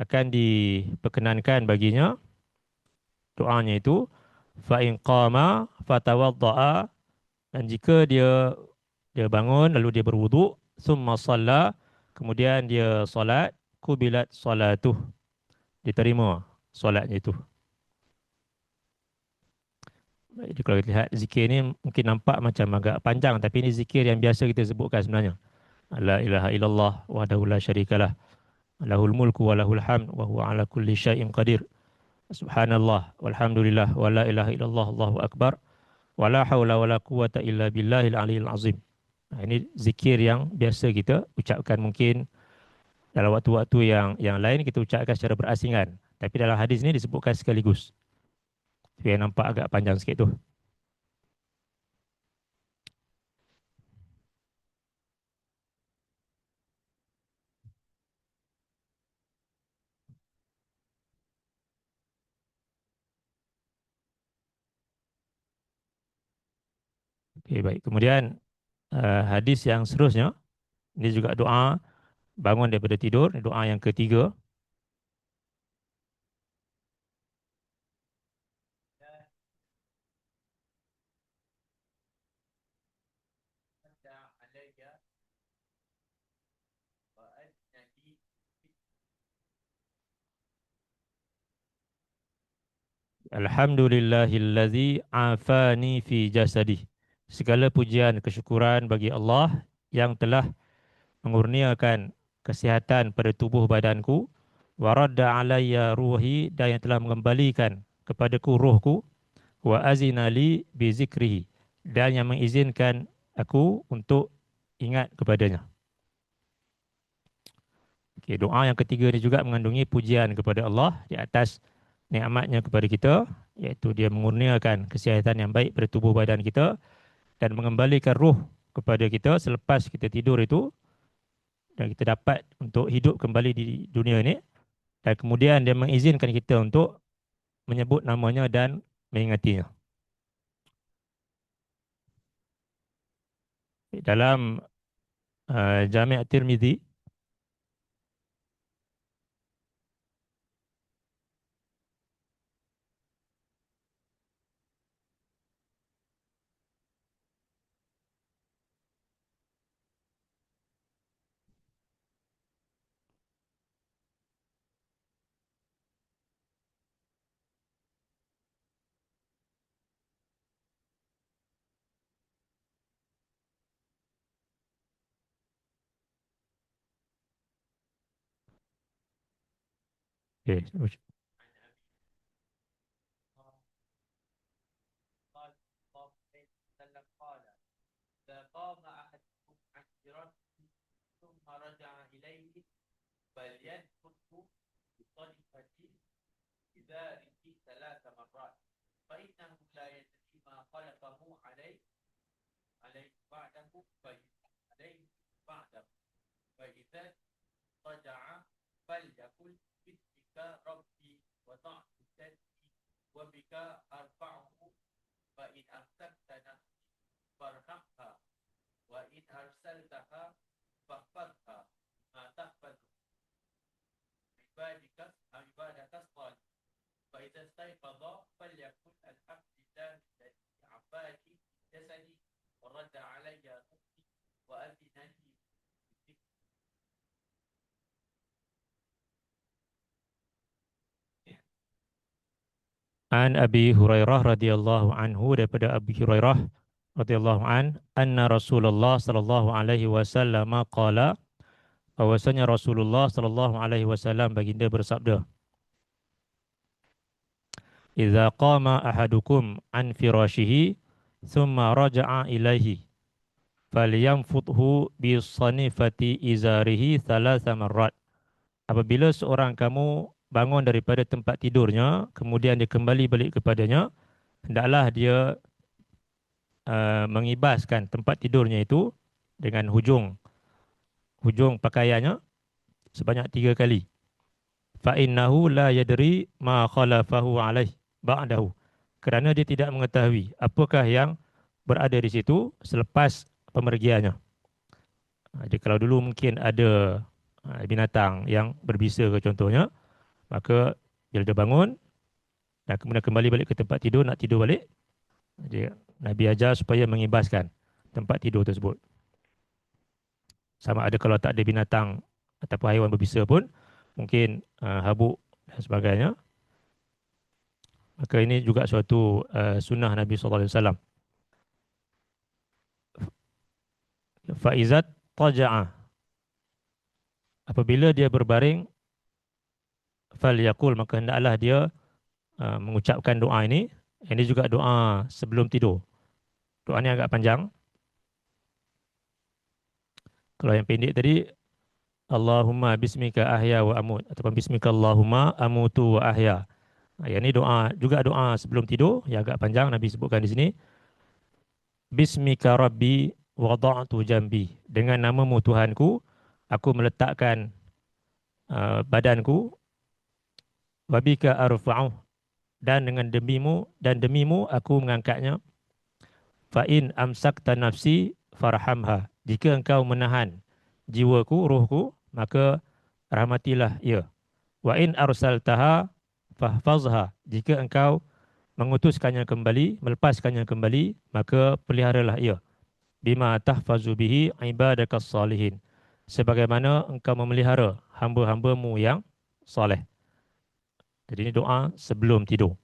akan diperkenankan baginya doanya itu. Fa in qama fatawadda'a, dan jika dia bangun lalu dia berwuduk, summa shalla, kemudian dia solat, qubilat salatuh. Diterima solatnya itu. Jadi kalau kita lihat zikir ni mungkin nampak macam agak panjang, tapi ini zikir yang biasa kita sebutkan sebenarnya. La ilaha illallah wahdahu la syarikalah. Lahul mulku wa lahul hamd wa huwa ala kulli syai'in qadir. Subhanallah walhamdulillah wa la ilaha illallah Allahu akbar wa la haula wa la quwata illa billahil aliyil azim. Ini zikir yang biasa kita ucapkan, mungkin dalam waktu-waktu yang lain kita ucapkan secara berasingan. Tapi dalam hadis ini disebutkan sekaligus. Yang nampak agak panjang sikit tu. Okay, baik. Kemudian hadis yang seterusnya, ini juga doa bangun daripada tidur. Doa yang ketiga. Alhamdulillahillazi afani fi jasadi. Segala pujian kesyukuran bagi Allah yang telah mengurniakan kesihatan pada tubuh badanku, wa radda alayya ruhi, dan yang telah mengembalikan kepadaku rohku, wa azina li bi zikrihi, dan yang mengizinkan aku untuk ingat kepadanya. Okay, doa yang ketiga ini juga mengandungi pujian kepada Allah di atas nikmatnya kepada kita, iaitu dia mengurniakan kesihatan yang baik pada tubuh badan kita dan mengembalikan roh kepada kita selepas kita tidur itu, dan kita dapat untuk hidup kembali di dunia ini, dan kemudian dia mengizinkan kita untuk menyebut namanya dan mengingatinya. Dalam Jami' At-Tirmidzi, okay, قال الله عليه وسلم قال إذا قام أحدكم عن فراشته ثم رجع إليه فلينفث بطريقة إزاره 3 مرات فإنه لا يدري ما خلقه عليه بعده عليه بعده فإذا رجع فليقل باسمك ربي وضعت يدي وبك أرفعه فإن أمسكت نفسي فارحمها وإن أرسلتها فاحفظها ما تحفظ عبادك الصالح فإذا استيقظ فليقل الحمد لله الذي عافاني جسدي ورد علي نفسي وأذنني An Abi Hurairah radhiyallahu anhu, daripada Abi Hurairah radhiyallahu anna Rasulullah sallallahu alaihi wasallam qala, bahwasanya Rasulullah sallallahu alaihi wasallam baginda bersabda, "Idza qama ahadukum an firashihi thumma raja'a ilaihi falyamfuthu bi sanifati izarihi thalatha marrat." Apabila seorang kamu bangun daripada tempat tidurnya, kemudian dia kembali balik kepadanya, hendaklah dia mengibaskan tempat tidurnya itu dengan hujung pakaiannya sebanyak 3 kali. Fa innahu la yadri ma khalafahu alaih ba'dahu. Kerana dia tidak mengetahui apakah yang berada di situ selepas pemergiannya. Jadi kalau dulu mungkin ada binatang yang berbisa ke contohnya, maka bila dia bangun dan kemudian kembali balik ke tempat tidur, nak tidur balik, jadi Nabi ajar supaya mengibaskan tempat tidur tersebut. Sama ada kalau tak ada binatang ataupun haiwan berbisa pun, mungkin habuk dan sebagainya. Maka ini juga suatu sunnah Nabi SAW. Faizat taja'ah. Apabila dia berbaring, falyaqul, maka hendaklah dia mengucapkan doa ini. Ini juga doa sebelum tidur. Doa ini agak panjang. Kalau yang pendek tadi, Allahumma bismika ahya wa amut, ataupun bismika Allahumma amutu wa ahya. Yang ini doa juga doa sebelum tidur yang agak panjang Nabi sebutkan di sini. Bismika rabbi wada'tu jambi. Dengan namamu Tuhanku, aku meletakkan badanku. Wabika arfa'uh, dan dengan demimu aku mengangkatnya. Fa in amsakta nafsi farhamha. Jika engkau menahan jiwaku, ruhku, maka rahmatilah ia. Wa in arsaltaha fahfazha. Jika engkau mengutuskannya kembali, melepaskannya kembali, maka peliharalah ia. Bima tahfazu bihi ibadakas salihin. Sebagaimana engkau memelihara hamba-hambamu yang soleh. Jadi ini doa sebelum tidur.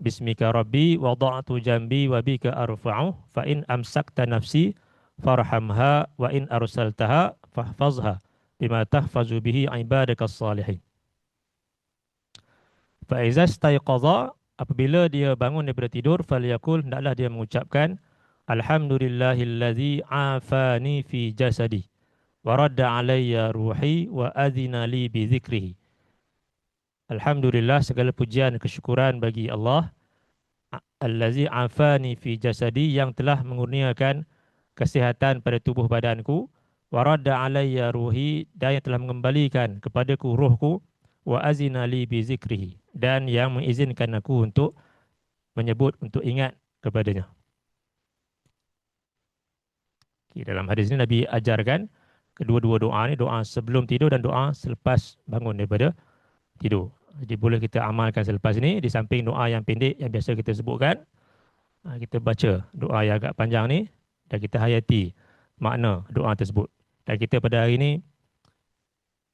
Bismika rabbi wada'tu jambi wa bika arfa'u fa in amsakta nafsi farhamha wa in arsaltaha fahfazha bima tahfazu bihi ibadakas salihin. Fa iza staiqadha, apabila dia bangun daripada tidur, falyakul, hendaklah dia mengucapkan alhamdulillahillazi afani fi jasadi wa radda alayya ruhi wa adhina li bi dzikrihi. Alhamdulillah, segala pujian kesyukuran bagi Allah allazi afani fi jasadi, yang telah mengurniakan kesihatan pada tubuh badanku, wa radda alayya ruhi, dan yang telah mengembalikan kepadaku rohku, wa azina li bi zikrihi, dan yang mengizinkan aku untuk menyebut, untuk ingat kepadanya. Okay, dalam hadis ini Nabi ajarkan kedua-dua doa ni, doa sebelum tidur dan doa selepas bangun daripada tidur. Jadi boleh kita amalkan selepas ini di samping doa yang pendek yang biasa kita sebutkan. Kita baca doa yang agak panjang ni dan kita hayati makna doa tersebut. Dan kita pada hari ini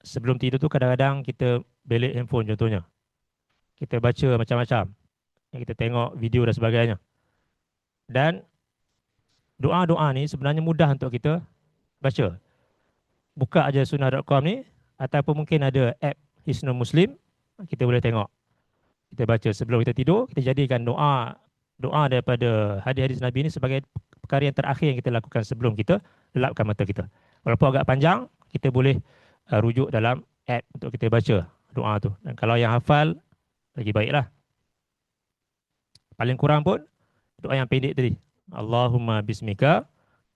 sebelum tidur tu kadang-kadang kita belik handphone contohnya. Kita baca macam-macam. Kita tengok video dan sebagainya. Dan doa-doa ni sebenarnya mudah untuk kita baca. Buka aja sunnah.com ni ataupun mungkin ada app Hisnul Muslim, kita boleh tengok. Kita baca sebelum kita tidur, kita jadikan doa daripada hadis-hadis Nabi ini sebagai perkara yang terakhir yang kita lakukan sebelum kita lelapkan mata kita. Walaupun agak panjang, kita boleh rujuk dalam app untuk kita baca doa tu. Dan kalau yang hafal, lagi baiklah. Paling kurang pun doa yang pendek tadi. Allahumma bismika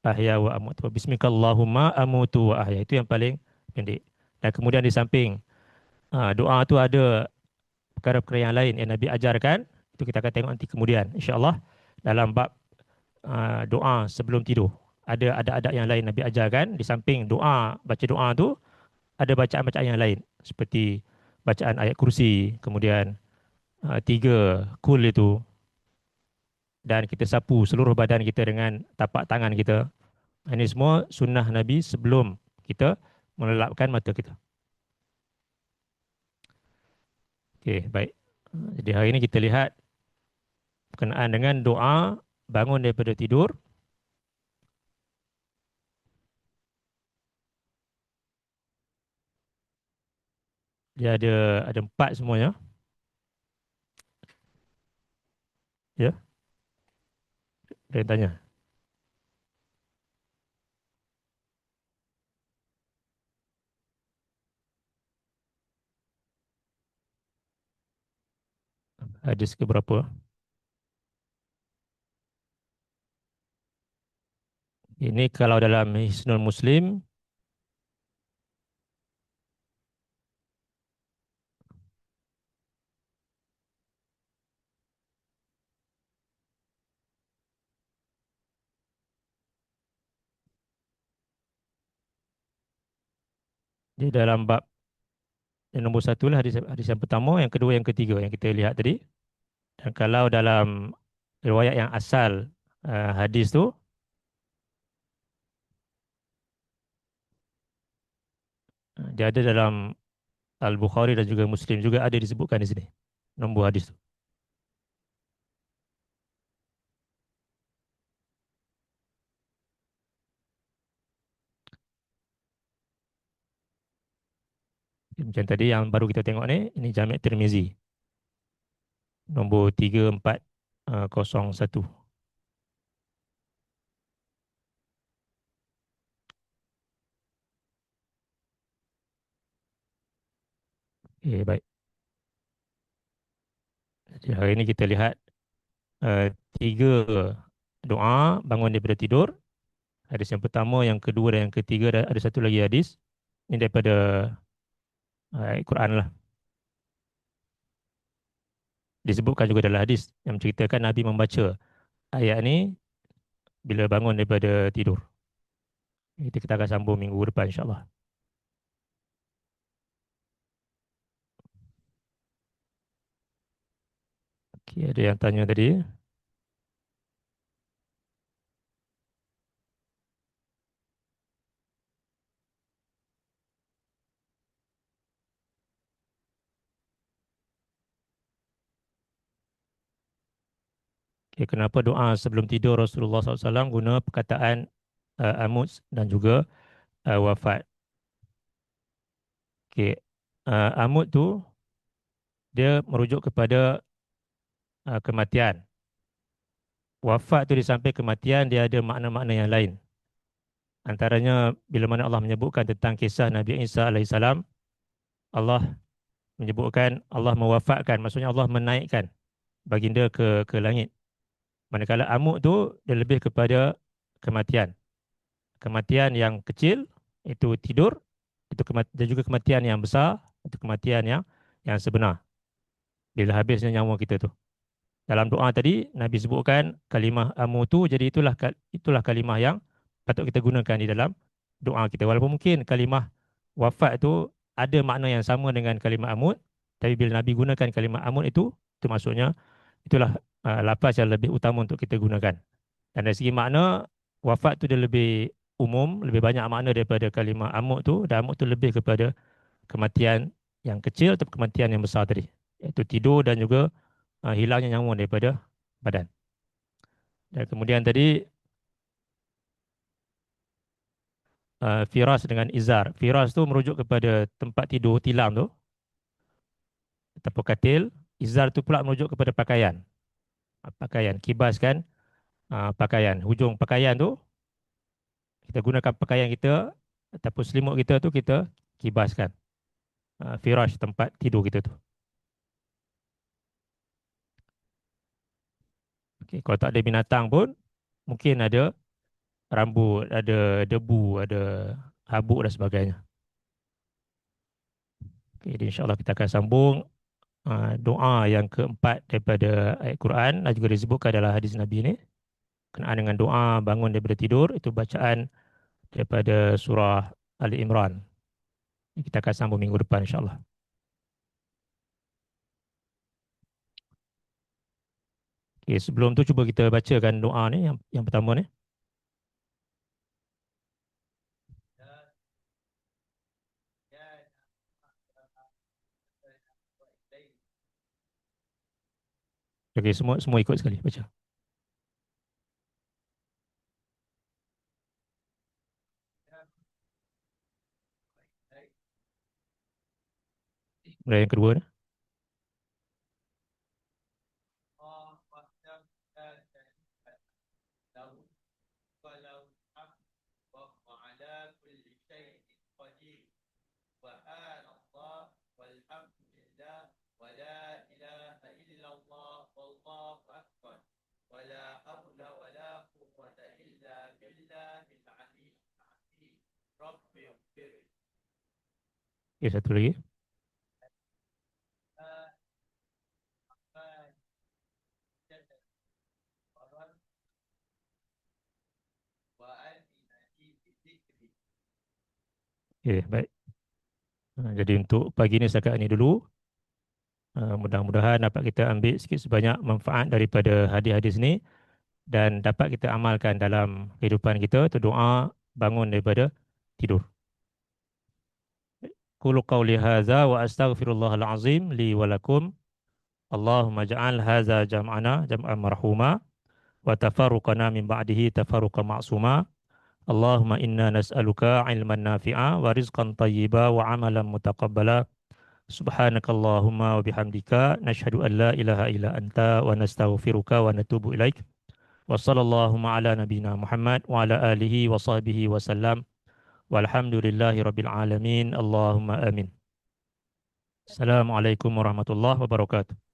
ahya wa amut. Bismika Allahumma amutu wa ahya. Itu yang paling pendek. Dan kemudian di samping doa tu ada perkara-perkara yang lain yang Nabi ajarkan. Itu kita akan tengok nanti kemudian, insya-Allah, dalam bab doa sebelum tidur. Ada adab yang lain Nabi ajarkan. Di samping doa, baca doa tu, ada bacaan-bacaan yang lain. Seperti bacaan ayat kursi, kemudian 3 kul itu. Dan kita sapu seluruh badan kita dengan tapak tangan kita. Ini semua sunnah Nabi sebelum kita melelapkan mata kita. Okey, baik. Jadi hari ini kita lihat berkenaan dengan doa bangun daripada tidur. Dia ada 4 semuanya. Ya, ada yang tanya. Hadis ke berapa? Ini kalau dalam Hisnul Muslim, di dalam bab yang nombor 1 lah, hadis yang pertama, yang kedua, yang ketiga yang kita lihat tadi. Dan kalau dalam riwayat yang asal hadis tu, dia ada dalam Al-Bukhari dan juga Muslim juga ada disebutkan di sini. Nombor hadis tu. Macam tadi yang baru kita tengok ni, ini Jami' Tirmizi. Nombor 3401. Baik. Jadi hari ini kita lihat tiga doa bangun daripada tidur. Hadis yang pertama, yang kedua dan yang ketiga, dan ada satu lagi hadis. Ini daripada ayat Quran lah. Disebutkan juga dalam hadis yang menceritakan Nabi membaca ayat ni bila bangun daripada tidur. Kita akan sambung minggu depan insyaAllah. Okay, ada yang tanya tadi. Okay, kenapa doa sebelum tidur Rasulullah SAW guna perkataan amuds dan juga wafat. Okay. Amud tu dia merujuk kepada kematian. Wafat tu di samping kematian dia ada makna-makna yang lain. Antaranya bila mana Allah menyebutkan tentang kisah Nabi Isa alaihissalam, Allah menyebutkan Allah mewafatkan, maksudnya Allah menaikkan baginda ke langit. Manakala amuk tu dia lebih kepada kematian. Kematian yang kecil itu tidur, itu dan juga kematian yang besar itu kematian yang sebenar. Bila habisnya nyawa kita tu. Dalam doa tadi Nabi sebutkan kalimah amu tu, jadi itulah kalimah yang patut kita gunakan di dalam doa kita. Walaupun mungkin kalimah wafat tu ada makna yang sama dengan kalimah amut, tapi bila Nabi gunakan kalimah amut itu maksudnya itulah lafaz yang lebih utama untuk kita gunakan. Dan dari segi makna, wafat tu dia lebih umum, lebih banyak makna daripada kalimah amut tu, dan amut tu lebih kepada kematian yang kecil atau kematian yang besar tadi, iaitu tidur dan juga hilangnya nyawa daripada badan. Dan kemudian tadi firas dengan izar. Firas tu merujuk kepada tempat tidur tilam tu ataupun katil. Izar tu pula merujuk kepada pakaian. Pakaian, kibaskan pakaian. Hujung pakaian tu kita gunakan pakaian kita ataupun selimut kita tu kita kibaskan. Firash tempat tidur kita tu. Okay, kalau tak ada binatang pun mungkin ada rambut, ada debu, ada habuk dan sebagainya. Okay, jadi insyaAllah kita akan sambung doa yang keempat daripada ayat Quran dan juga disebutkan dalam hadis Nabi ini. Kenaan dengan doa bangun daripada tidur, itu bacaan daripada surah Ali Imran. Kita akan sambung minggu depan insyaAllah. Okay, sebelum tu cuba kita bacakan doa ni yang pertama ni. Okay, semua ikut sekali baca. Mulai yang kedua ni. Okay, satu lagi. Okay, baik. Jadi untuk pagi ni setakat ini dulu. Mudah-mudahan dapat kita ambil sikit sebanyak manfaat daripada hadis-hadis ni dan dapat kita amalkan dalam kehidupan kita. Itu doa bangun daripada tidur. Qulu qawli hadza wa astaghfirullahal azim li wa lakum. Allahumma ja'al hadza jam'ana jam'an marhuma wa tafarruqana min ba'dihi tafarruqan ma'suma. Allahumma inna nas'aluka ilman nafi'a wa rizqan tayyiba wa amalan mutaqabbala. Subhanakallahumma wa bihamdika nashhadu an la ilaha illa anta wa nastaghfiruka wa natubu ilaik. Wa sallallahu ala nabiyyina Muhammad wa ala alihi wa sahbihi wa sallam. Walhamdulillahi rabbil alamin. Allahumma amin. Assalamualaikum warahmatullahi wabarakatuh.